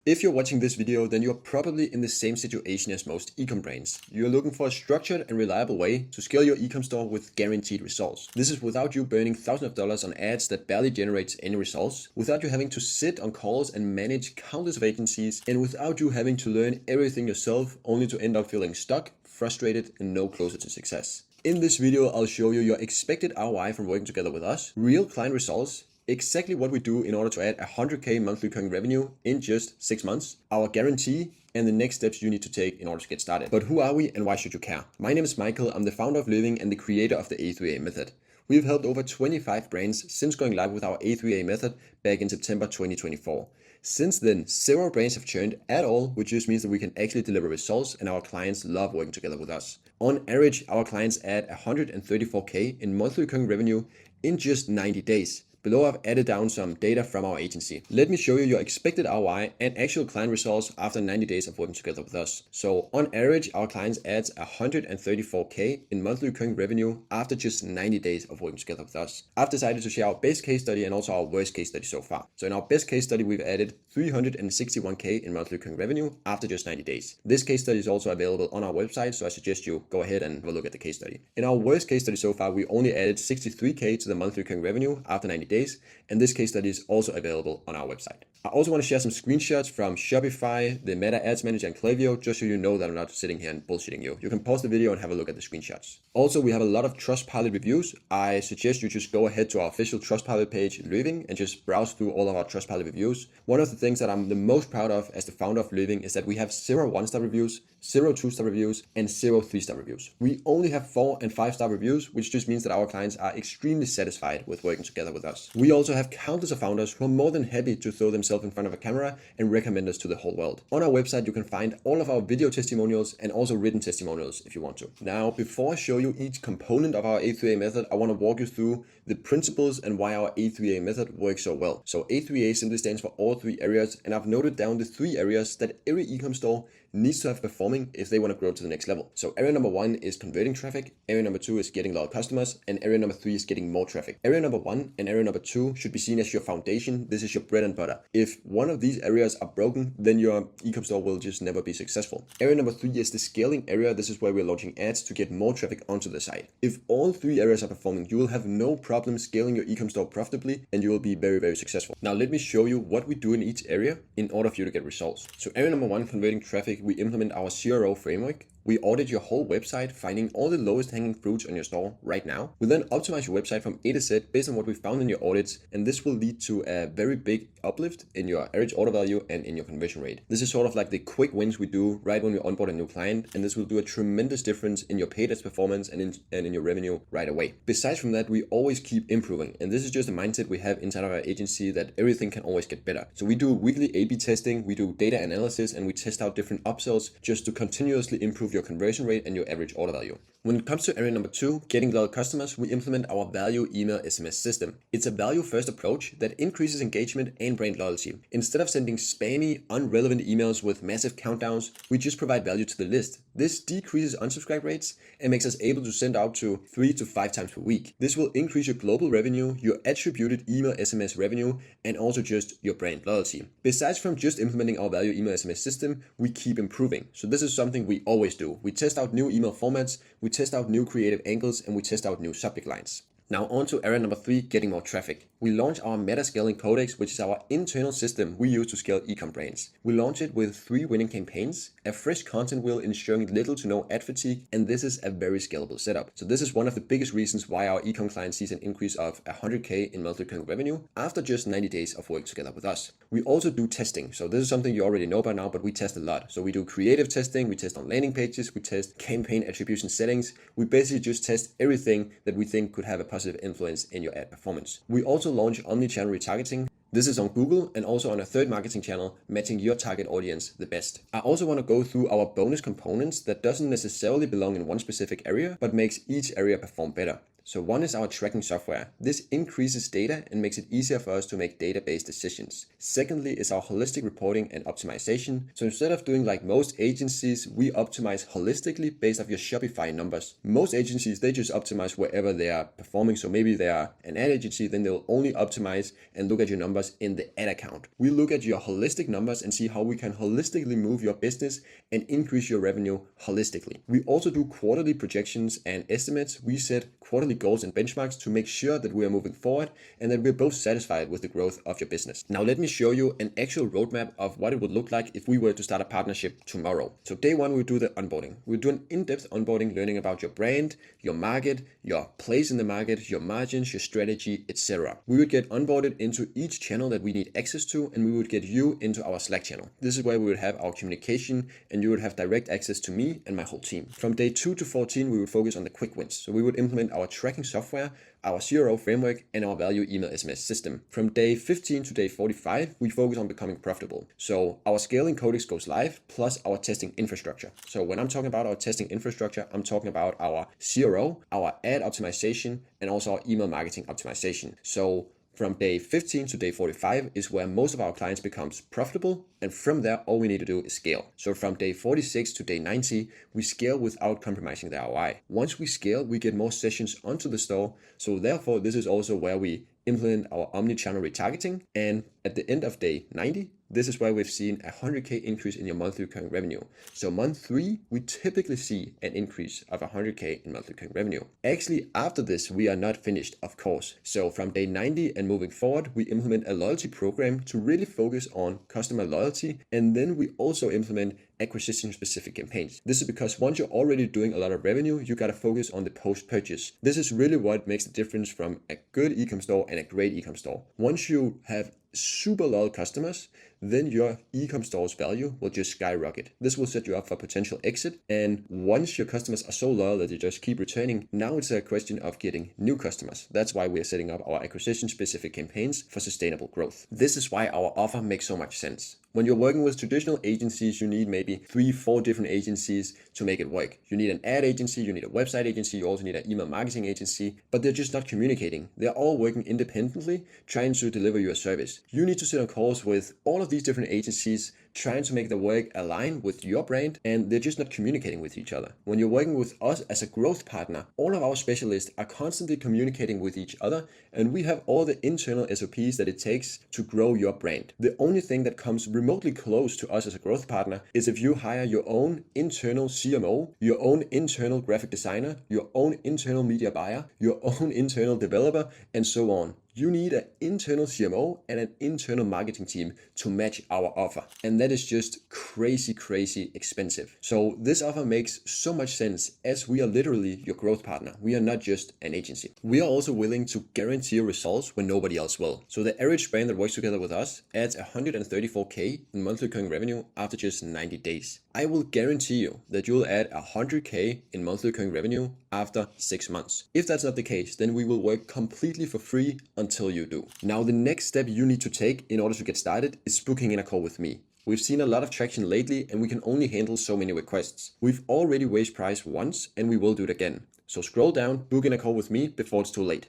If you're watching this video, then you're probably in the same situation as most e-com brands. You're looking for a structured and reliable way to scale your e-com store with guaranteed results. This is without you burning thousands of dollars on ads that barely generates any results, without you having to sit on calls and manage countless of agencies, and without you having to learn everything yourself only to end up feeling stuck, frustrated, and no closer to success. In this video, I'll show you your expected ROI from working together with us, real client results, exactly what we do in order to add 100K monthly recurring revenue in just 6 months, our guarantee, and the next steps you need to take in order to get started. But who are we and why should you care? My name is Michael. I'm the founder of Living and the creator of the A3A method. We've helped over 25 brands since going live with our A3A method back in September 2024. Since then, 0 brands have churned at all, which just means that we can actually deliver results and our clients love working together with us. On average, our clients add 134K in monthly recurring revenue in just 90 days. Below, I've added down some data from our agency. Let me show you your expected ROI and actual client results after 90 days of working together with us. So on average, our clients adds 134K in monthly recurring revenue after just 90 days of working together with us. I've decided to share our best case study and also our worst case study so far. So in our best case study, we've added 361K in monthly recurring revenue after just 90 days. This case study is also available on our website, so I suggest you go ahead and have a look at the case study. In our worst case study so far, we only added 63K to the monthly recurring revenue after 90 days. And this case study is also available on our website. I also want to share some screenshots from Shopify, the Meta Ads Manager, and Klaviyo, just so you know that I'm not sitting here and bullshitting you. You can pause the video and have a look at the screenshots. Also, we have a lot of Trustpilot reviews. I suggest you just go ahead to our official Trustpilot page, Living, and just browse through all of our Trustpilot reviews. One of the things that I'm the most proud of as the founder of Living is that we have 0 1-star reviews, 0 2-star reviews, and 0 3-star reviews. We only have 4 and 5-star reviews, which just means that our clients are extremely satisfied with working together with us. We also have countless of founders who are more than happy to throw themselves in front of a camera and recommend us to the whole world. On our website, you can find all of our video testimonials and also written testimonials if you want to. Now, before I show you each component of our A3A method, I want to walk you through the principles and why our A3A method works so well. So A3A simply stands for all 3 areas, and I've noted down the 3 areas that every e-com store needs to have performing if they want to grow to the next level. So area number 1 is converting traffic, area number 2 is getting loyal customers, and area number 3 is getting more traffic. Area number 1 and area number 2 should be seen as your foundation. This is your bread and butter. If one of these areas are broken, then your e-com store will just never be successful. Area number 3 is the scaling area. This is where we're launching ads to get more traffic onto the site. If all 3 areas are performing, you will have no problem scaling your e-com store profitably, and you will be very, very successful. Now, let me show you what we do in each area in order for you to get results. So area number 1, converting traffic, we implement our CRO framework. We audit your whole website, finding all the lowest hanging fruits on your store right now. We then optimize your website from A to Z based on what we found in your audits, and this will lead to a very big uplift in your average order value and in your conversion rate. This is sort of like the quick wins we do right when we onboard a new client, and this will do a tremendous difference in your paid ads performance and in your revenue right away. Besides from that, we always keep improving, and this is just a mindset we have inside of our agency that everything can always get better. So we do weekly A/B testing, we do data analysis, and we test out different upsells just to continuously improve your conversion rate and your average order value. When it comes to area number 2, getting loyal customers, we implement our value email SMS system. It's a value-first approach that increases engagement and brand loyalty. Instead of sending spammy, irrelevant emails with massive countdowns, we just provide value to the list. This decreases unsubscribe rates and makes us able to send out to 3 to 5 times per week. This will increase your global revenue, your attributed email SMS revenue, and also just your brand loyalty. Besides from just implementing our value email SMS system, we keep improving. So this is something we always do. We test out new email formats, we test out new creative angles, and we test out new subject lines. Now on to area number 3, getting more traffic. We launch our Meta Scaling Codex, which is our internal system we use to scale e-com brands. We launch it with 3 winning campaigns, a fresh content wheel ensuring little to no ad fatigue, and this is a very scalable setup. So this is one of the biggest reasons why our e-com client sees an increase of 100K in monthly recurring revenue after just 90 days of work together with us. We also do testing. So this is something you already know by now, but we test a lot. So we do creative testing, we test on landing pages, we test campaign attribution settings. We basically just test everything that we think could have a positive influence in your ad performance. We also launch omni-channel retargeting. This is on Google and also on a third marketing channel, matching your target audience the best. I also want to go through our bonus components that doesn't necessarily belong in one specific area, but makes each area perform better. So one is our tracking software. This increases data and makes it easier for us to make data-based decisions. Secondly is our holistic reporting and optimization. So instead of doing like most agencies, we optimize holistically based off your Shopify numbers. Most agencies, they just optimize wherever they are performing. So maybe they are an ad agency, then they'll only optimize and look at your numbers in the ad account. We look at your holistic numbers and see how we can holistically move your business and increase your revenue holistically. We also do quarterly projections and estimates. We set quarterly goals and benchmarks to make sure that we are moving forward and that we're both satisfied with the growth of your business. Now let me show you an actual roadmap of what it would look like if we were to start a partnership tomorrow. So day one, we do the onboarding. We do an in-depth onboarding, learning about your brand, your market, your place in the market, your margins, your strategy, etc. We would get onboarded into each channel that we need access to, and we would get you into our Slack channel. This is where we would have our communication and you would have direct access to me and my whole team. From day 2 to 14, we would focus on the quick wins. So we would implement our tracking software, our CRO framework, and our value email SMS system. From day 15 to day 45, we focus on becoming profitable. So our scaling codex goes live, plus our testing infrastructure. So when I'm talking about our testing infrastructure, I'm talking about our CRO, our ad optimization, and also our email marketing optimization. So from day 15 to day 45 is where most of our clients becomes profitable, and from there all we need to do is scale. So from day 46 to day 90, we scale without compromising the ROI. Once we scale, we get more sessions onto the store, so therefore this is also where we implement our omni-channel retargeting, and at the end of day 90, this is where we've seen a 100K increase in your monthly recurring revenue. So month 3, we typically see an increase of 100K in monthly recurring revenue. Actually, after this, we are not finished, of course. So from day 90 and moving forward, we implement a loyalty program to really focus on customer loyalty. And then we also implement acquisition specific campaigns. This is because once you're already doing a lot of revenue, you got to focus on the post-purchase. This is really what makes the difference from a good e-com store and a great e-com store. Once you have super loyal customers, then your e-com store's value will just skyrocket. This will set you up for potential exit. And once your customers are so loyal that they just keep returning, now it's a question of getting new customers. That's why we are setting up our acquisition specific campaigns for sustainable growth. This is why our offer makes so much sense. When you're working with traditional agencies, you need maybe 3-4 different agencies to make it work. You need an ad agency, you need a website agency, you also need an email marketing agency, but they're just not communicating. They're all working independently, trying to deliver you a service. You need to sit on calls with all of these different agencies, trying to make the work align with your brand, and they're just not communicating with each other. When you're working with us as a growth partner, all of our specialists are constantly communicating with each other, and we have all the internal SOPs that it takes to grow your brand. The only thing that comes remotely close to us as a growth partner is if you hire your own internal CMO, your own internal graphic designer, your own internal media buyer, your own internal developer, and so on. You need an internal CMO and an internal marketing team to match our offer. And that is just crazy expensive. So this offer makes so much sense as we are literally your growth partner. We are not just an agency. We are also willing to guarantee results when nobody else will. So the average brand that works together with us adds 134K in monthly recurring revenue after just 90 days. I will guarantee you that you'll add 100K in monthly recurring revenue after 6 months. If that's not the case, then we will work completely for free until you do. Now, the next step you need to take in order to get started is booking in a call with me. We've seen a lot of traction lately and we can only handle so many requests. We've already raised price once and we will do it again. So scroll down, book in a call with me before it's too late.